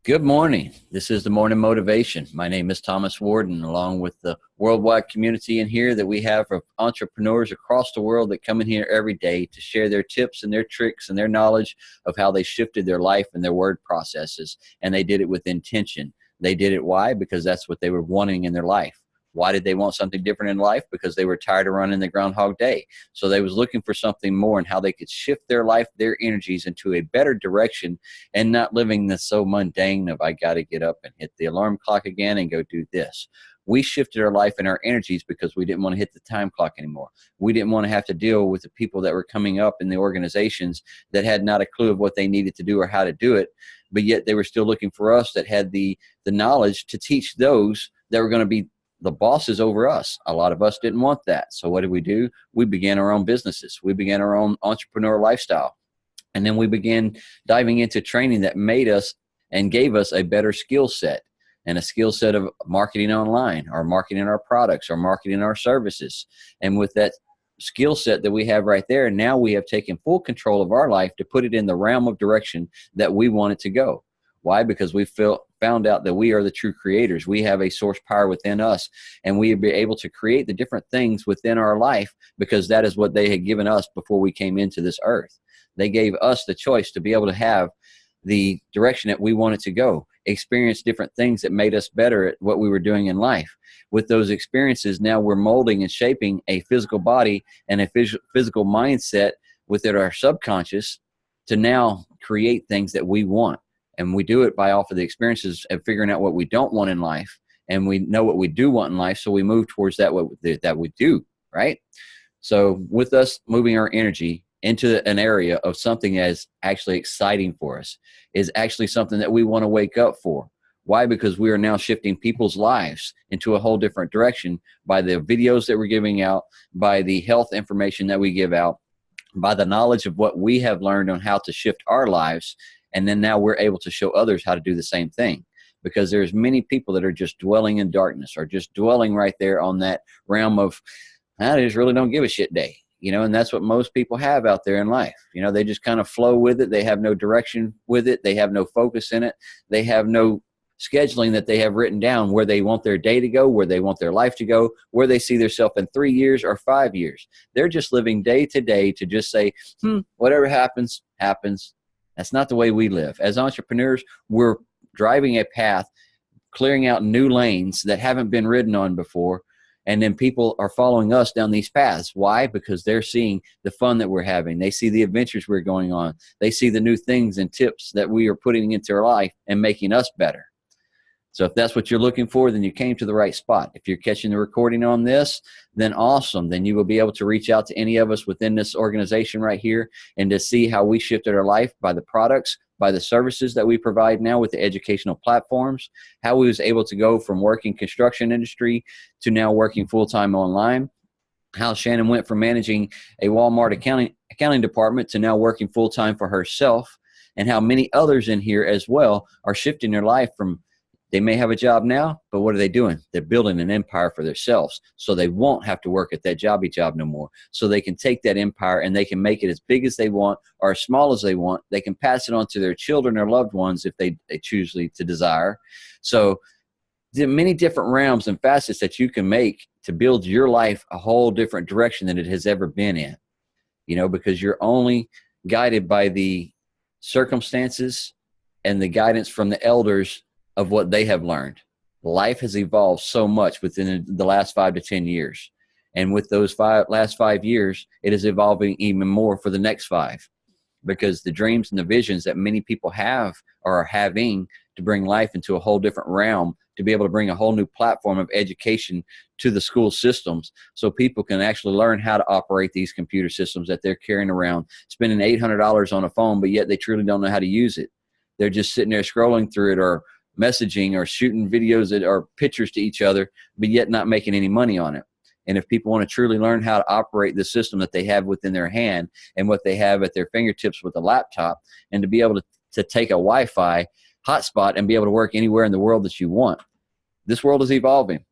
Good morning. This is the Morning Motivation. My name is Thomas Warden, along with the worldwide community in here that we have of entrepreneurs across the world that come in here every day to share their tips and their tricks and their knowledge of how they shifted their life and their word processes. And they did it with intention. They did it why? Because that's what they were wanting in their life. Why did they want something different in life? Because they were tired of running the Groundhog Day. So they was looking for something more and how they could shift their life, their energies into a better direction and not living this so mundane of I got to get up and hit the alarm clock again and go do this. We shifted our life and our energies because we didn't want to hit the time clock anymore. We didn't want to have to deal with the people that were coming up in the organizations that had not a clue of what they needed to do or how to do it, but yet they were still looking for us that had the knowledge to teach those that were going to be the bosses over us. A lot of us didn't want that. So what did we do? We began our own businesses. We began our own entrepreneur lifestyle. And then we began diving into training that made us and gave us a better skill set, and a skill set of marketing online, or marketing our products, or marketing our services. And with that skill set that we have right there, now we have taken full control of our life to put it in the realm of direction that we want it to go. Why? Because we found out that we are the true creators. We have a source power within us, and we be able to create the different things within our life because that is what they had given us before we came into this earth. They gave us the choice to be able to have the direction that we wanted to go, experience different things that made us better at what we were doing in life. With those experiences, now we're molding and shaping a physical body and a physical mindset within our subconscious to now create things that we want. And we do it by off of the experiences of figuring out what we don't want in life. And we know what we do want in life, so we move towards that we do, right? So with us moving our energy into an area of something that is actually exciting for us, is actually something that we want to wake up for. Why? Because we are now shifting people's lives into a whole different direction by the videos that we're giving out, by the health information that we give out, by the knowledge of what we have learned on how to shift our lives. And then now we're able to show others how to do the same thing, because there's many people that are just dwelling in darkness, or just dwelling right there on that realm of, I just really don't give a shit day. And that's what most people have out there in life. They just kind of flow with it. They have no direction with it. They have no focus in it. They have no scheduling that they have written down where they want their day to go, where they want their life to go, where they see themselves in 3 years or 5 years. They're just living day to day to just say, whatever happens, happens. That's not the way we live. As entrepreneurs, we're driving a path, clearing out new lanes that haven't been ridden on before, and then people are following us down these paths. Why? Because they're seeing the fun that we're having. They see the adventures we're going on. They see the new things and tips that we are putting into our life and making us better. So if that's what you're looking for, then you came to the right spot. If you're catching the recording on this, then awesome. Then you will be able to reach out to any of us within this organization right here and to see how we shifted our life by the products, by the services that we provide now with the educational platforms, how we was able to go from working construction industry to now working full-time online, how Shannon went from managing a Walmart accounting department to now working full-time for herself, and how many others in here as well are shifting their life from, they may have a job now, but what are they doing? They're building an empire for themselves, so they won't have to work at that jobby job no more. So they can take that empire and they can make it as big as they want or as small as they want. They can pass it on to their children or loved ones if they choose to desire. So there are many different realms and facets that you can make to build your life a whole different direction than it has ever been in, because you're only guided by the circumstances and the guidance from the elders of what they have learned. Life has evolved so much within the last 5 to 10 years. And with those last 5 years, it is evolving even more for the next 5, because the dreams and the visions that many people have or are having to bring life into a whole different realm, to be able to bring a whole new platform of education to the school systems so people can actually learn how to operate these computer systems that they're carrying around, spending $800 on a phone, but yet they truly don't know how to use it. They're just sitting there scrolling through it or messaging or shooting videos that are pictures to each other, but yet not making any money on it. And if people want to truly learn how to operate the system that they have within their hand and what they have at their fingertips with a laptop, and to be able to take a Wi-Fi hotspot and be able to work anywhere in the world that you want, this world is evolving.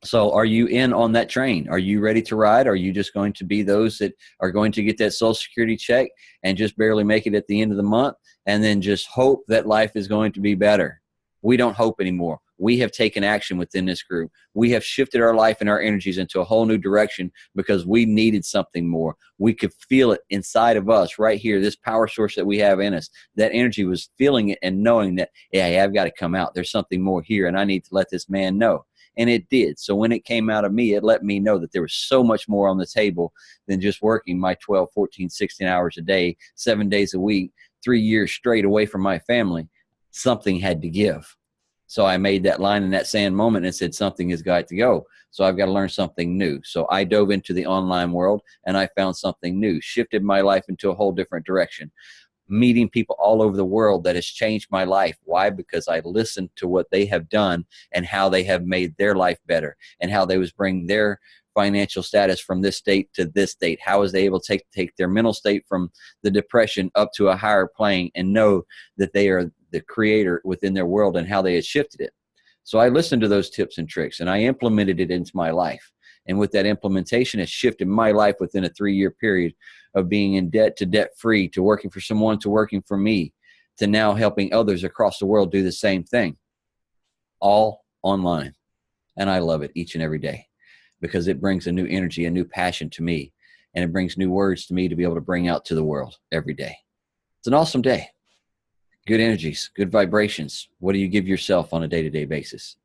So are you in on that train? Are you ready to ride? Are you just going to be those that are going to get that Social Security check and just barely make it at the end of the month and then just hope that life is going to be better? We don't hope anymore. We have taken action within this group. We have shifted our life and our energies into a whole new direction because we needed something more. We could feel it inside of us right here, this power source that we have in us. That energy was feeling it and knowing that, yeah, I've got to come out. There's something more here, and I need to let this man know. And it did. So when it came out of me, it let me know that there was so much more on the table than just working my 12, 14, 16 hours a day, 7 days a week, 3 years straight away from my family. Something had to give. So I made that line in that sand moment and said, something has got to go. So I've got to learn something new. So I dove into the online world and I found something new, shifted my life into a whole different direction. Meeting people all over the world that has changed my life. Why? Because I listened to what they have done and how they have made their life better and how they was bring their financial status from this state to this state. How was they able to take their mental state from the depression up to a higher plane and know that they are the creator within their world and how they had shifted it. So I listened to those tips and tricks and I implemented it into my life. And with that implementation, it shifted my life within a 3-year period of being in debt to debt free, to working for someone, to working for me, to now helping others across the world do the same thing, all online. And I love it each and every day because it brings a new energy, a new passion to me, and it brings new words to me to be able to bring out to the world every day. It's an awesome day. Good energies, good vibrations. What do you give yourself on a day-to-day basis?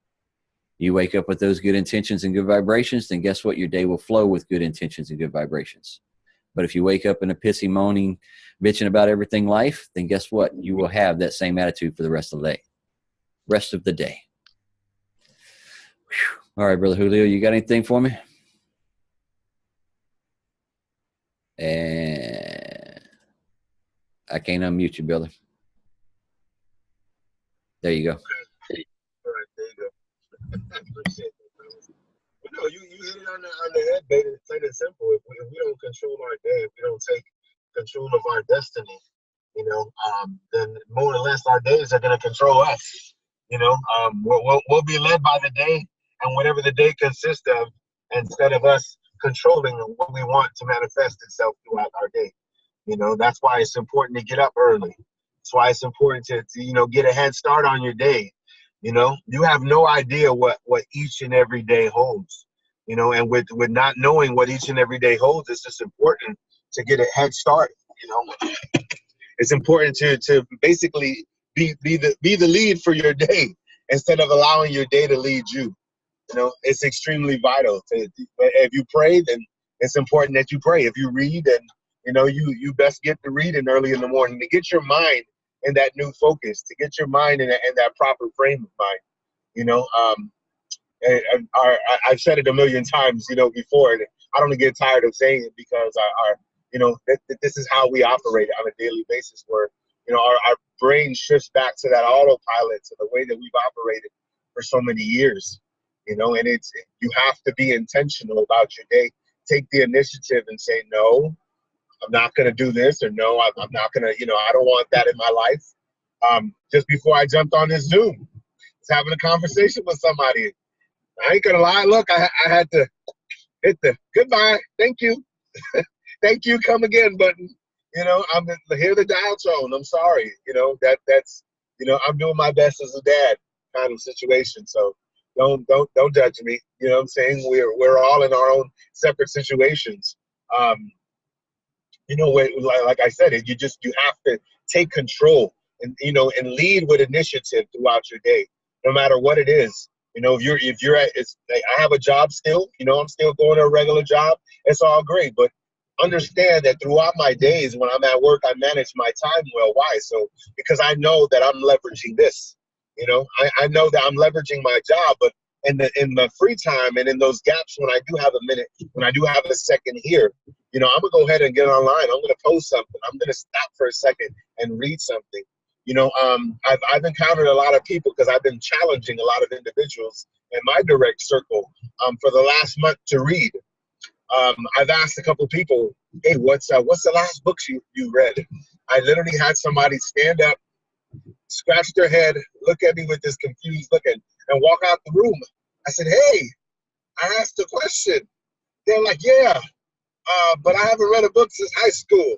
You wake up with those good intentions and good vibrations, then guess what? Your day will flow with good intentions and good vibrations. But if you wake up in a pissy, moaning, bitching about everything life, then guess what? You will have that same attitude for the rest of the day. Rest of the day. Whew. All right, Brother Julio, you got anything for me? And I can't unmute you, brother. There you go. Okay. All right, there you go. I appreciate that, fellas. You know, you hit it on the head, baby. Plain and simple. If we don't control our day, if we don't take control of our destiny, then more or less our days are going to control us. We'll be led by the day and whatever the day consists of, instead of us controlling what we want to manifest itself throughout our day. That's why it's important to get up early. That's why it's important to get a head start on your day. You have no idea what each and every day holds. And with not knowing what each and every day holds, it's just important to get a head start. It's important to basically be the lead for your day instead of allowing your day to lead you. It's extremely vital. If you pray, then it's important that you pray. If you read, then you best get to reading early in the morning to get your mind in that new focus, to get your mind in that proper frame of mind. I've said it a million times, before, and I don't get tired of saying it because this is how we operate on a daily basis, where our brain shifts back to that autopilot, to the way that we've operated for so many years. And you have to be intentional about your day. Take the initiative and say, no, I'm not going to do this, or no, I'm not going to, I don't want that in my life. Just before I jumped on this Zoom, I was having a conversation with somebody. I ain't going to lie. Look, I had to hit the goodbye, thank you, thank you, come again button. I'm hear the dial tone. I'm sorry. That's I'm doing my best as a dad kind of situation. So don't judge me. You know what I'm saying? We're all in our own separate situations. Like I said, you have to take control and and lead with initiative throughout your day, no matter what it is. If you're at, I have a job still. I'm still going to a regular job. It's all great, but understand that throughout my days when I'm at work, I manage my time well. Why? So because I know that I'm leveraging this. I know that I'm leveraging my job, but in the free time and in those gaps when I do have a minute, when I do have a second here, I'm gonna go ahead and get online. I'm gonna post something. I'm gonna stop for a second and read something. I've encountered a lot of people because I've been challenging a lot of individuals in my direct circle for the last month to read. I've asked a couple people, hey, what's the last books you read? I literally had somebody stand up, scratch their head, look at me with this confused look, and walk out the room. I said, hey, I asked a question. They're like, yeah, but I haven't read a book since high school.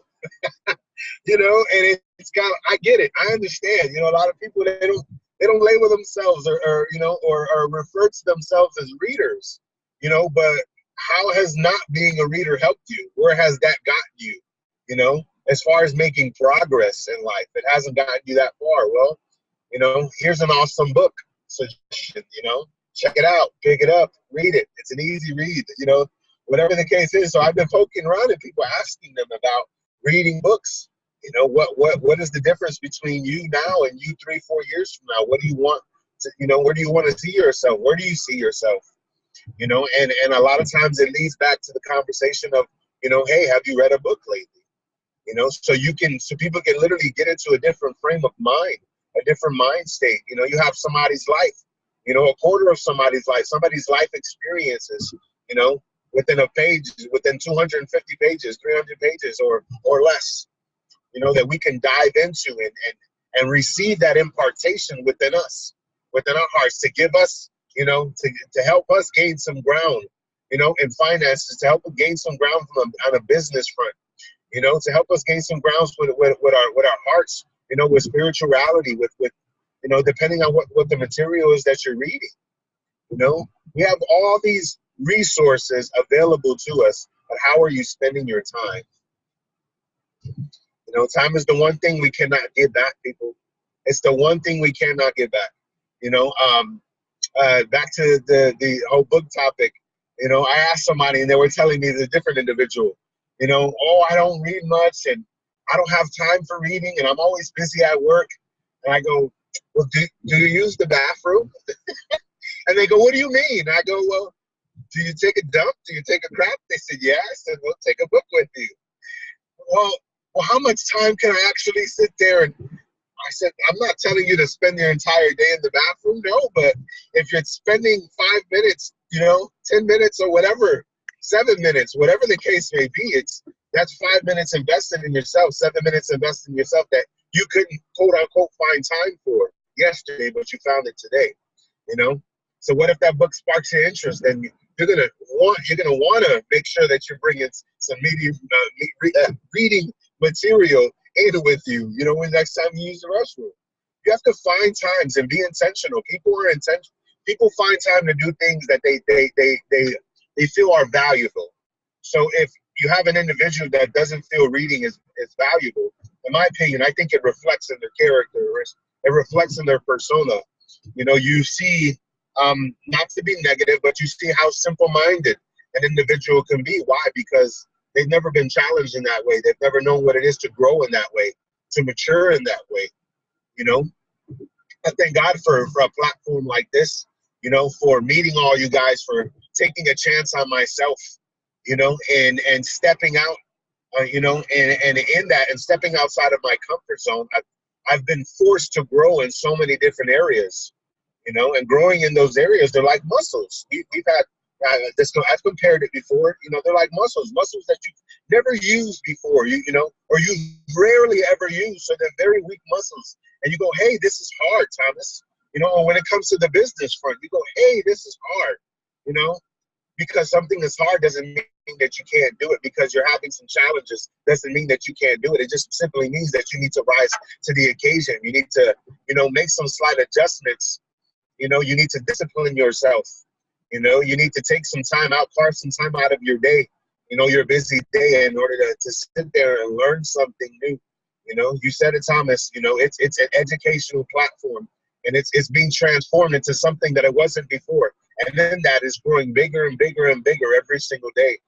And it's got, I get it. I understand. A lot of people, they They don't label themselves or you know, or refer to themselves as readers, you know, but how has not being a reader helped you? Where has that gotten you? You know, as far as making progress in life, it hasn't gotten you that far. Well, you know, here's an awesome book suggestion, you know, check it out, pick it up, read it. It's an easy read, you know, whatever the case is. So I've been poking around at people, asking them about reading books. You know, what is the difference between you now and you 3-4 years from now? What do you want to, you know, where do you want to see yourself? Where do you see yourself? You know, and a lot of times it leads back to the conversation of, you know, hey, have you read a book lately? You know, so people can literally get into a different frame of mind, a different mind state. You know, you have somebody's life, you know, a quarter of somebody's life experiences, you know, within a page, within 250 pages, 300 pages or less, you know, that we can dive into and receive that impartation within us, within our hearts, to give us, you know, to help us gain some ground, you know, in finances, to help us gain some ground on a business front, you know, to help us gain some grounds with our hearts, you know, with spirituality, with you know, depending on what the material is that you're reading. You know, we have all these resources available to us, but how are you spending your time? You know, time is the one thing we cannot get back, people. It's the one thing we cannot get back. You know, back to the whole book topic. You know, I asked somebody and they were telling me, it's a different individual, you know, oh, I don't read much and I don't have time for reading and I'm always busy at work. And I go, well, do you use the bathroom? And they go, what do you mean? I go, well, do you take a dump? Do you take a crap? They said, yeah. I said, well, take a book with you. Well, how much time can I actually sit there? And I said, I'm not telling you to spend your entire day in the bathroom, no, but if you're spending 5 minutes, you know, 10 minutes or whatever, 7 minutes, whatever the case may be, that's 5 minutes invested in yourself, 7 minutes invested in yourself that you couldn't, quote unquote, find time for yesterday, but you found it today, you know? So what if that book sparks your interest? Then you're gonna want to make sure that you're bringing some reading material in with you. You know, when next time you use the restroom, you have to find times and be intentional. People are intentional. People find time to do things that they feel are valuable. So if you have an individual that doesn't feel reading is valuable, in my opinion, I think it reflects in their character. It reflects in their persona. You know, you see. Not to be negative, but you see how simple-minded an individual can be. Why? Because they've never been challenged in that way. They've never known what it is to grow in that way, to mature in that way. You know, I thank God for a platform like this, you know, for meeting all you guys, for taking a chance on myself, you know, and stepping out, you know, and in that and stepping outside of my comfort zone. I've been forced to grow in so many different areas. You know, and growing in those areas, they're like muscles. We've had I've compared it before. You know, they're like muscles that you never used before. You know, or you rarely ever use. So they're very weak muscles. And you go, hey, this is hard, Thomas. You know, or when it comes to the business front, you go, hey, this is hard. You know, because something is hard doesn't mean that you can't do it. Because you're having some challenges doesn't mean that you can't do it. It just simply means that you need to rise to the occasion. You need to, you know, make some slight adjustments. You know, you need to discipline yourself. You know, you need to take some time out, carve some time out of your day, you know, your busy day in order to sit there and learn something new. You know, you said it, Thomas, you know, it's an educational platform and it's being transformed into something that it wasn't before. And then that is growing bigger and bigger and bigger every single day.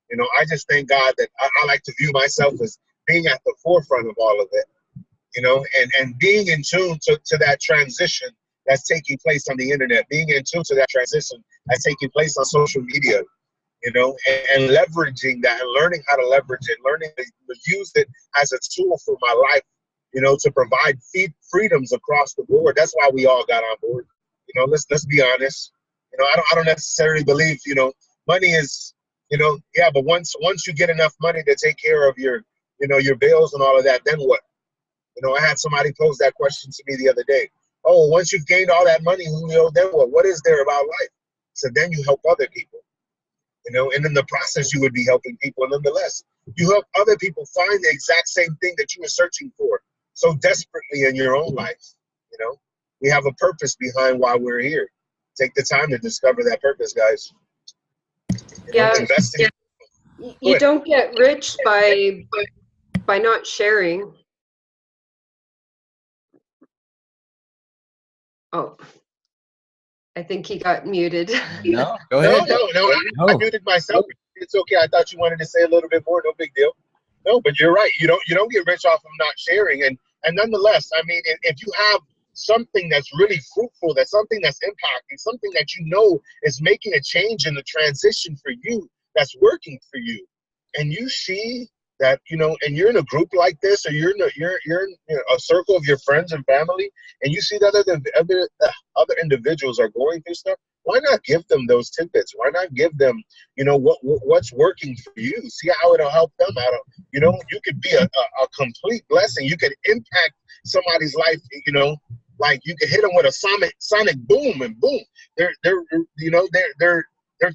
You know, I just thank God that I like to view myself as being at the forefront of all of it, you know, and being in tune to that transition that's taking place on the internet, being in tune to that transition that's taking place on social media, you know, and leveraging that and learning how to leverage it, learning to use it as a tool for my life, you know, to provide freedoms across the board. That's why we all got on board. You know, let's be honest. You know, I don't necessarily believe, you know, money is, you know, yeah, but once you get enough money to take care of your, you know, your bills and all of that, then what? You know, I had somebody pose that question to me the other day. Oh, once you've gained all that money, Julio, then what? What is there about life? So then you help other people, you know, and in the process, you would be helping people. Nonetheless, you help other people find the exact same thing that you were searching for so desperately in your own life, you know. we have a purpose behind why we're here. Take the time to discover that purpose, guys. Yeah, invest in you don't get rich by not sharing. Oh, I think he got muted. No, go ahead. I muted myself. It's okay. I thought you wanted to say a little bit more. No big deal. No, but you're right. You don't get rich off of not sharing. And nonetheless, I mean, if you have something that's really fruitful, that's something that's impacting, something that you know is making a change in the transition for you, that's working for you, and you see that, and you're in a group like this, or you're in a circle of your friends and family, and you see that other individuals are going through stuff, why not give them those tidbits? Why not give them, what's working for you? See how it'll help them out. You could be a complete blessing. You could impact somebody's life, like you could hit them with a sonic boom, and boom, they're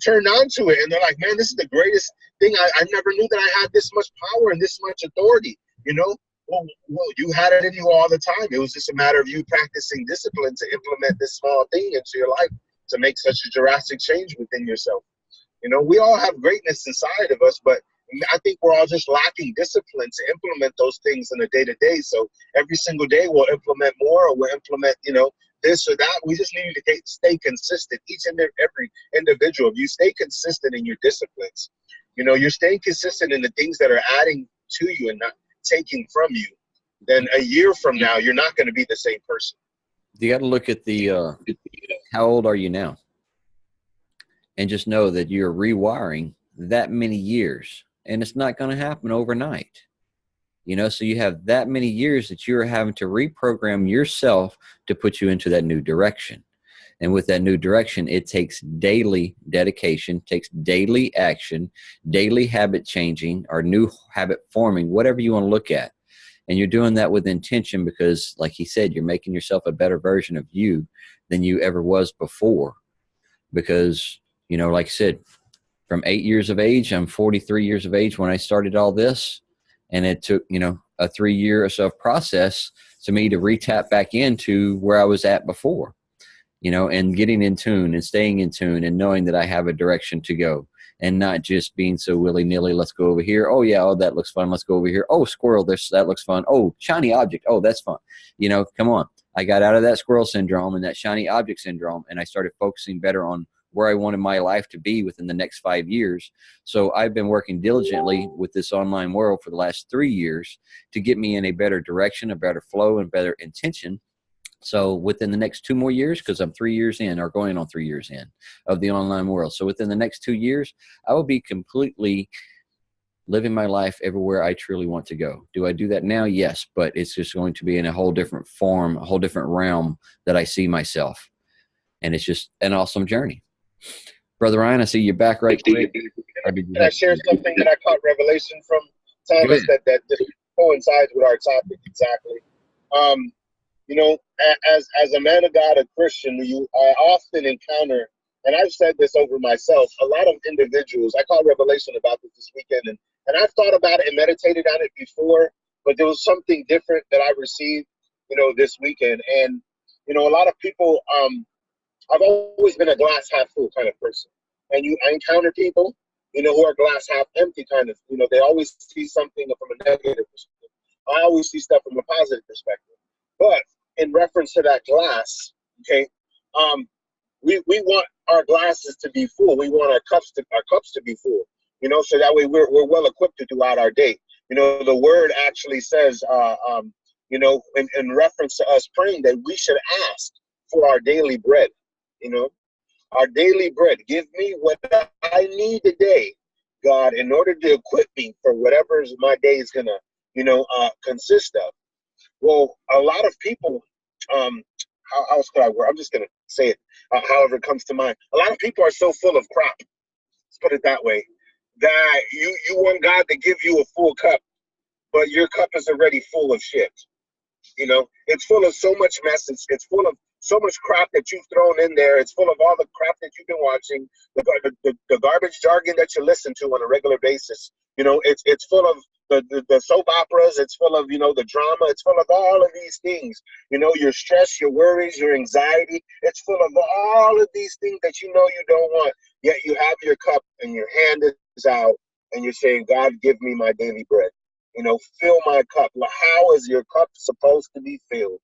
turned on to it, and they're like, man, this is the greatest thing. I never knew that I had this much power and this much authority. Well, you had it in you all the time. It was just a matter of you practicing discipline to implement this small thing into your life to make such a drastic change within yourself. We all have greatness inside of us, but I think we're all just lacking discipline to implement those things in a day-to-day. So every single day we'll implement more, or we'll implement, this or that. We just need to stay consistent. Each and every individual, if you stay consistent in your disciplines, you're staying consistent in the things that are adding to you and not taking from you, then a year from now, you're not going to be the same person. You got to look at how old are you now? And just know that you're rewiring that many years, and it's not going to happen overnight. So you have that many years that you're having to reprogram yourself to put you into that new direction. And with that new direction, it takes daily dedication, takes daily action, daily habit changing, or new habit forming, whatever you want to look at. And you're doing that with intention because, like he said, you're making yourself a better version of you than you ever was before. Because, like I said, from 8 years of age, I'm 43 years of age when I started all this. And it took, a 3 year or so process to me to re-tap back into where I was at before, and getting in tune and staying in tune and knowing that I have a direction to go and not just being so willy-nilly. Let's go over here. Oh, yeah. Oh, that looks fun. Let's go over here. Oh, squirrel. That looks fun. Oh, shiny object. Oh, that's fun. Come on. I got out of that squirrel syndrome and that shiny object syndrome, and I started focusing better on where I wanted my life to be within the next 5 years. So I've been working diligently with this online world for the last 3 years to get me in a better direction, a better flow, and better intention. So within the next 2 more years, because I'm 3 years in, or going on 3 years in, of the online world. So within the next 2 years, I will be completely living my life everywhere I truly want to go. Do I do that now? Yes, but it's just going to be in a whole different form, a whole different realm that I see myself. And it's just an awesome journey. Brother Ryan, I see you're back right quick. Can I share something that I caught revelation from Thomas that coincides with our topic exactly? As a man of God, a Christian, I often encounter, and I've said this over myself, a lot of individuals. I caught revelation about this weekend, and I've thought about it and meditated on it before, but there was something different that I received, this weekend. And, a lot of people, I've always been a glass half full kind of person. And I encounter people, who are glass half empty kind of, they always see something from a negative perspective. I always see stuff from a positive perspective. But in reference to that glass, okay, we want our glasses to be full. We want our cups to be full, so that way we're well equipped to throughout our day. The word actually says, in reference to us praying, that we should ask for our daily bread. Our daily bread. Give me what I need today, God, in order to equip me for whatever my day is gonna, consist of. Well, a lot of people, how else could I word? I'm just gonna say it however it comes to mind. A lot of people are so full of crap. Let's put it that way. That you want God to give you a full cup, but your cup is already full of shit. It's full of so much mess. It's full of so much crap that you've thrown in there. It's full of all the crap that you've been watching, the garbage jargon that you listen to on a regular basis. It's full of the soap operas. It's full of, the drama. It's full of all of these things. Your stress, your worries, your anxiety. It's full of all of these things that you don't want. Yet you have your cup and your hand is out and you're saying, God, give me my daily bread. Fill my cup. How is your cup supposed to be filled?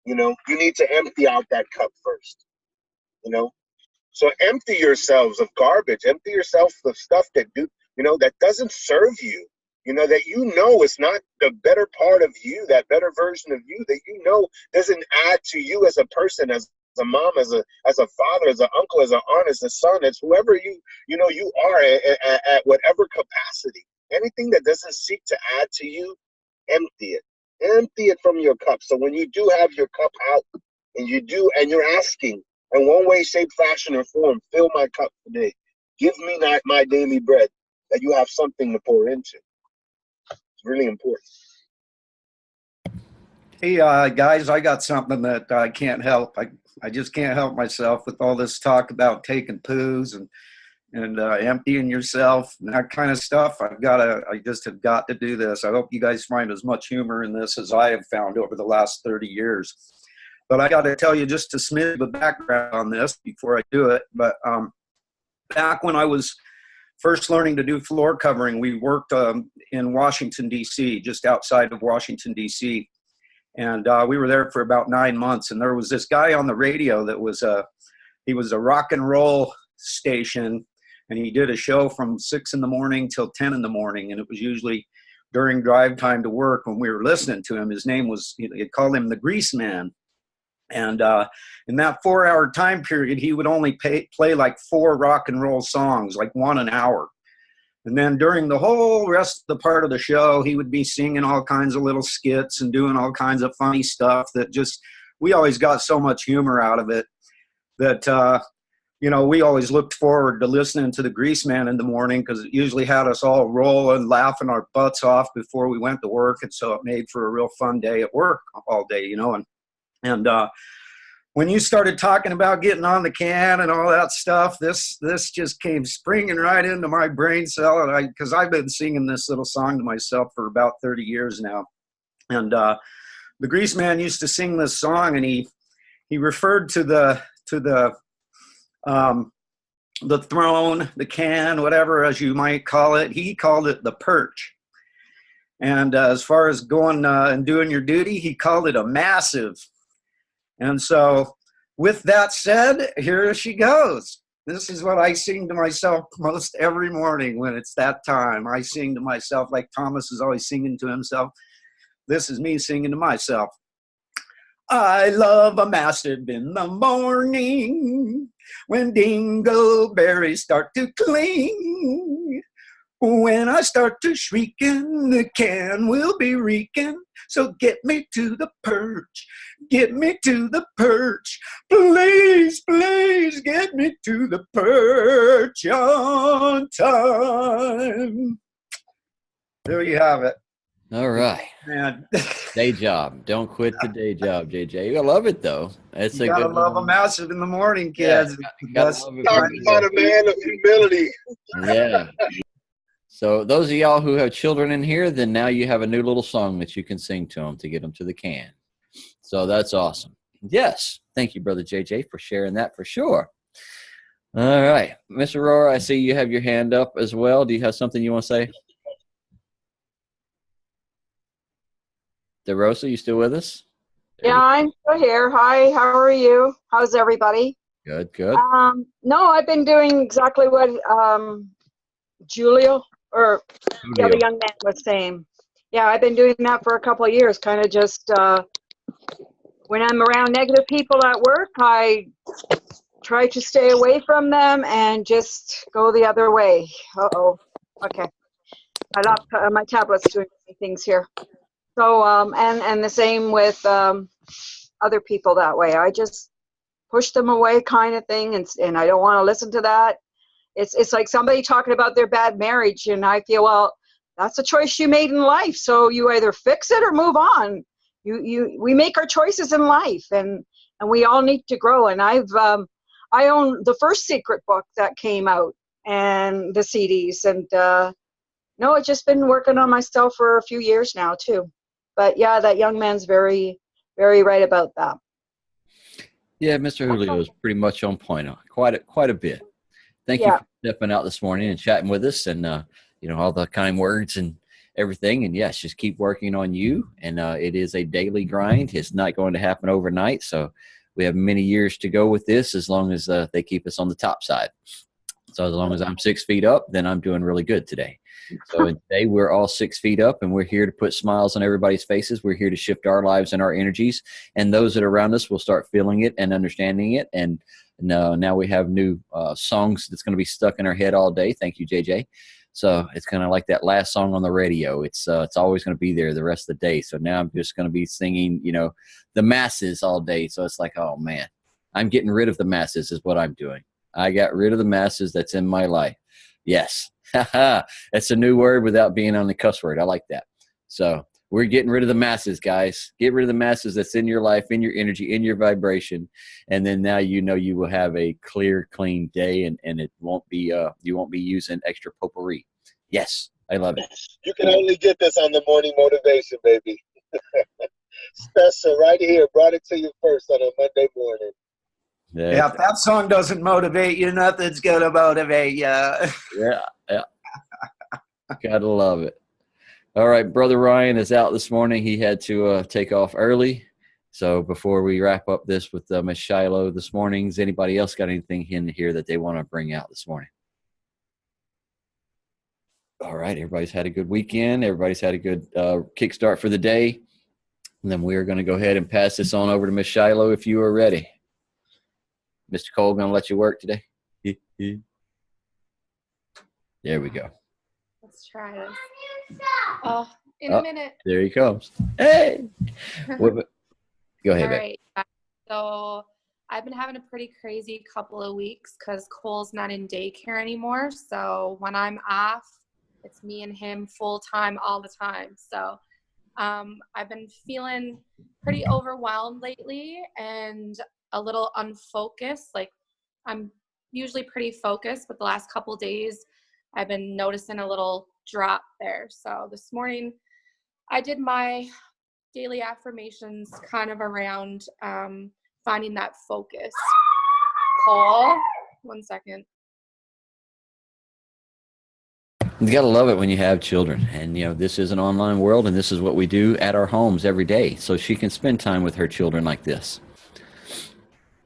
You need to empty out that cup first. So empty yourselves of garbage. Empty yourself of stuff that that doesn't serve you. That it's not the better part of you, that better version of you that doesn't add to you as a person, as a mom, as a father, as an uncle, as an aunt, as a son, as whoever you are at whatever capacity. Anything that doesn't seek to add to you, empty it. Empty it from your cup. So when you do have your cup out and you're asking in one way, shape, fashion, or form, fill my cup today. Give me my daily bread, that you have something to pour into. It's really important. Hey, guys, I got something that I can't help. I just can't help myself with all this talk about taking poos and emptying yourself and that kind of stuff. I just have got to do this. I hope you guys find as much humor in this as I have found over the last 30 years. But I got to tell you just a smidge of background on this before I do it. But back when I was first learning to do floor covering, we worked in Washington, D.C., just outside of Washington, D.C. And we were there for about 9 months. And there was this guy on the radio that he was a rock and roll station. And he did a show from 6 in the morning till 10 in the morning. And it was usually during drive time to work when we were listening to him. His name was, they called him the Grease Man. And in that 4-hour time period, he would only play like 4 rock and roll songs, like 1 an hour. And then during the whole rest of the part of the show, he would be singing all kinds of little skits and doing all kinds of funny stuff that we always got so much humor out of it that, we always looked forward to listening to the Grease Man in the morning because it usually had us all rolling, laughing our butts off before we went to work. And so it made for a real fun day at work all day, And when you started talking about getting on the can and all that stuff, this just came springing right into my brain cell. And because I've been singing this little song to myself for about 30 years now. And the Grease Man used to sing this song, and he referred to the throne, the can, whatever as you might call it. He called it the perch. And as far as going and doing your duty, he called it a massive. And so with that said, here she goes. This is what I sing to myself most every morning when it's that time. I sing to myself like Thomas is always singing to himself. This is me singing to myself. I love a massive in the morning when dingleberries start to cling. When I start to shrieking, the can will be reeking. So get me to the perch. Get me to the perch. Please, please get me to the perch on time. There you have it. All right. Man. Day job. Don't quit the day job, JJ. I love it, though. It's you gotta love a massive in the morning, kids. Yeah, talking about a man of humility. Yeah. So those of y'all who have children in here, then now you have a new little song that you can sing to them to get them to the can. So that's awesome. Yes. Thank you, Brother JJ, for sharing that for sure. All right. Miss Aurora, I see you have your hand up as well. Do you have something you want to say? DeRosa, you still with us? Yeah, I'm still here. Hi, how are you? How's everybody? Good, good. No, I've been doing exactly what Julio or the other young man was saying. Yeah, I've been doing that for a couple of years, kind of just when I'm around negative people at work, I try to stay away from them and just go the other way. Uh-oh. Okay. My tablet's doing things here. So, and the same with other people that way. I just push them away kind of thing, and I don't want to listen to that. It's like somebody talking about their bad marriage, and I feel, well, that's a choice you made in life, so you either fix it or move on. We make our choices in life, and we all need to grow. And I own the first secret book that came out, and the CDs, and no, I've just been working on myself for a few years now too. But yeah, that young man's very, very right about that. Yeah, Mr. Julio is pretty much on point. Quite a bit. Thank you Yeah. for stepping out this morning and chatting with us, and all the kind words and everything. And yes, just keep working on you. And it is a daily grind. It's not going to happen overnight. So we have many years to go with this, as long as they keep us on the top side. So as long as I'm 6 feet up, then I'm doing really good today. So today we're all 6 feet up, and we're here to put smiles on everybody's faces. We're here to shift our lives and our energies, and those that are around us will start feeling it and understanding it. And now we have new songs that's going to be stuck in our head all day. Thank you, JJ. So it's kind of like that last song on the radio. It's always going to be there the rest of the day. So now I'm just going to be singing, the masses all day. So it's like, oh man, I'm getting rid of the masses is what I'm doing. I got rid of the masses that's in my life. Yes. That's a new word without being on the cuss word. I like that. So we're getting rid of the masses, guys. Get rid of the masses that's in your life, in your energy, in your vibration. And then now you will have a clear, clean day, and it won't be you won't be using extra potpourri. Yes, I love it. You can only get this on the morning motivation, baby. Special right here. Brought it to you first on a Monday morning. Yeah, if that song doesn't motivate you, nothing's gonna motivate you. Yeah. Gotta love it. All right, Brother Ryan is out this morning. He had to take off early. So before we wrap up this with Miss Shiloh this morning, has anybody else got anything in here that they want to bring out this morning? All right, everybody's had a good weekend. Everybody's had a good kickstart for the day. And then we're going to go ahead and pass this on over to Miss Shiloh if you are ready. Mr. Cole, going to let you work today? There we go. Let's try this. Oh, in a minute. There he comes. Hey. Go ahead, All babe. right. So I've been having a pretty crazy couple of weeks because Cole's not in daycare anymore. So when I'm off, it's me and him full time all the time. So I've been feeling pretty overwhelmed lately and a little unfocused. Like, I'm usually pretty focused, but the last couple of days I've been noticing a little drop there. So this morning I did my daily affirmations kind of around finding that focus. Cole, 1 second. You got to love it when you have children. And, this is an online world, and this is what we do at our homes every day. So she can spend time with her children like this.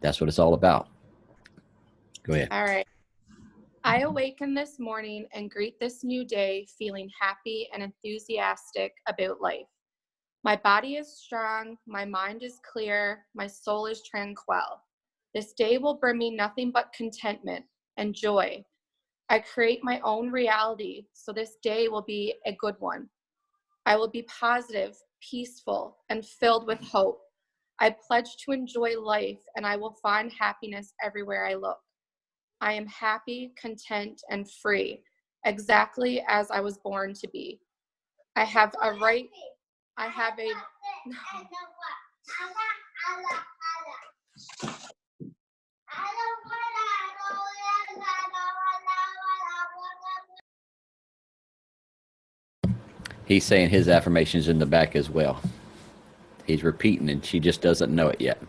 That's what it's all about. Go ahead. All right. I awaken this morning and greet this new day feeling happy and enthusiastic about life. My body is strong, my mind is clear, my soul is tranquil. This day will bring me nothing but contentment and joy. I create my own reality, so this day will be a good one. I will be positive, peaceful, and filled with hope. I pledge to enjoy life, and I will find happiness everywhere I look. I am happy, content, and free, exactly as I was born to be. I have a He's saying his affirmations in the back as well. He's repeating, and she just doesn't know it yet.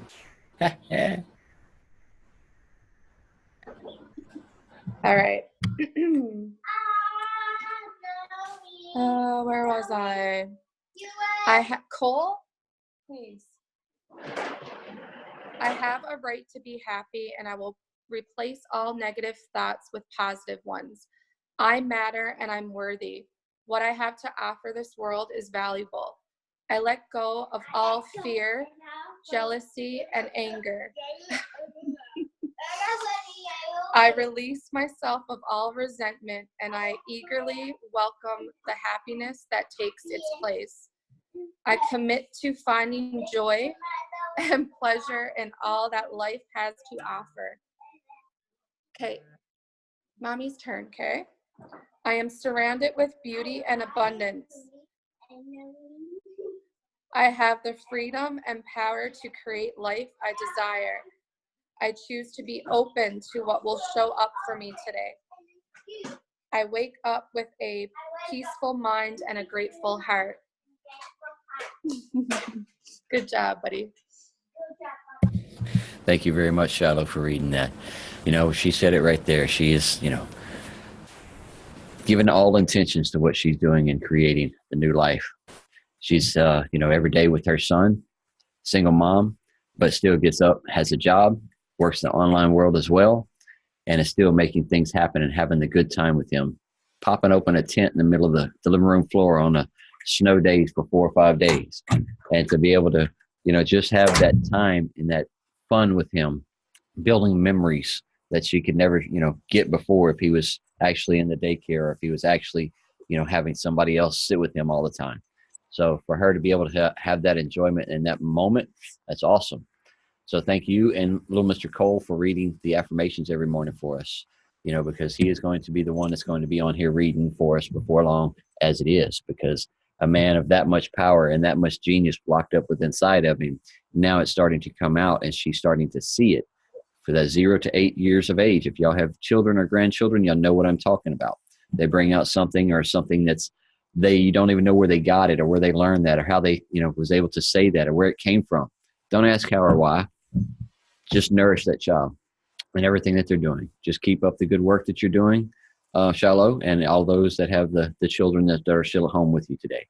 All right. Where was I? Cole, please. I have a right to be happy, and I will replace all negative thoughts with positive ones. I matter, and I'm worthy. What I have to offer this world is valuable. I let go of all fear, jealousy, and anger. I release myself of all resentment, and I eagerly welcome the happiness that takes its place. I commit to finding joy and pleasure in all that life has to offer. Okay, mommy's turn, okay? I am surrounded with beauty and abundance. I have the freedom and power to create life I desire. I choose to be open to what will show up for me today. I wake up with a peaceful mind, and a grateful heart. Good job, buddy. Thank you very much, Shiloh, for reading that. You know, she said it right there. She is, you know, giving all intentions to what she's doing and creating the new life. She's, you know, every day with her son, single mom, but still gets up, has a job, works in the online world as well, and is still making things happen and having the good time with him. Popping open a tent in the middle of the living room floor on a snow days for 4 or 5 days. And to be able to, you know, just have that time and that fun with him, building memories that she could never, you know, get before if he was actually in the daycare or if he was actually, you know, having somebody else sit with him all the time. So for her to be able to have that enjoyment in that moment, that's awesome. So thank you and little Mr. Cole for reading the affirmations every morning for us, you know, because he is going to be the one that's going to be on here reading for us before long, as it is, because a man of that much power and that much genius blocked up within inside of him, now it's starting to come out and she's starting to see it. For that 0 to 8 years of age, if y'all have children or grandchildren, y'all know what I'm talking about. They bring out something or something that's you don't even know where they got it or where they learned that or how they, you know, was able to say that or where it came from. Don't ask how or why. Just nourish that child and everything that they're doing. Just keep up the good work that you're doing, Shiloh, and all those that have the children that are still at home with you today.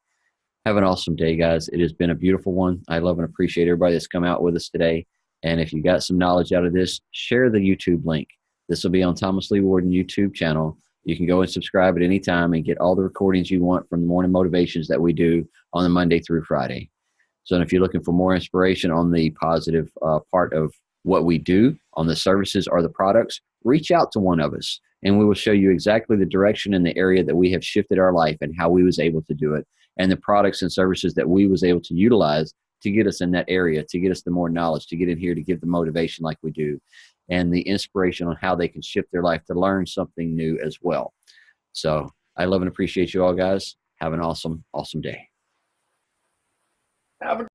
Have an awesome day, guys. It has been a beautiful one. I love and appreciate everybody that's come out with us today. And if you got some knowledge out of this, share the YouTube link. This will be on Thomas Lee Warden YouTube channel. You can go and subscribe at any time and get all the recordings you want from the morning motivations that we do on the Monday through Friday. So if you're looking for more inspiration on the positive part of what we do on the services or the products, reach out to one of us and we will show you exactly the direction and the area that we have shifted our life and how we was able to do it and the products and services that we was able to utilize to get us in that area, to get us the more knowledge, to get in here, to give the motivation like we do, and the inspiration on how they can shift their life to learn something new as well. So I love and appreciate you all, guys. Have an awesome, awesome day. Have a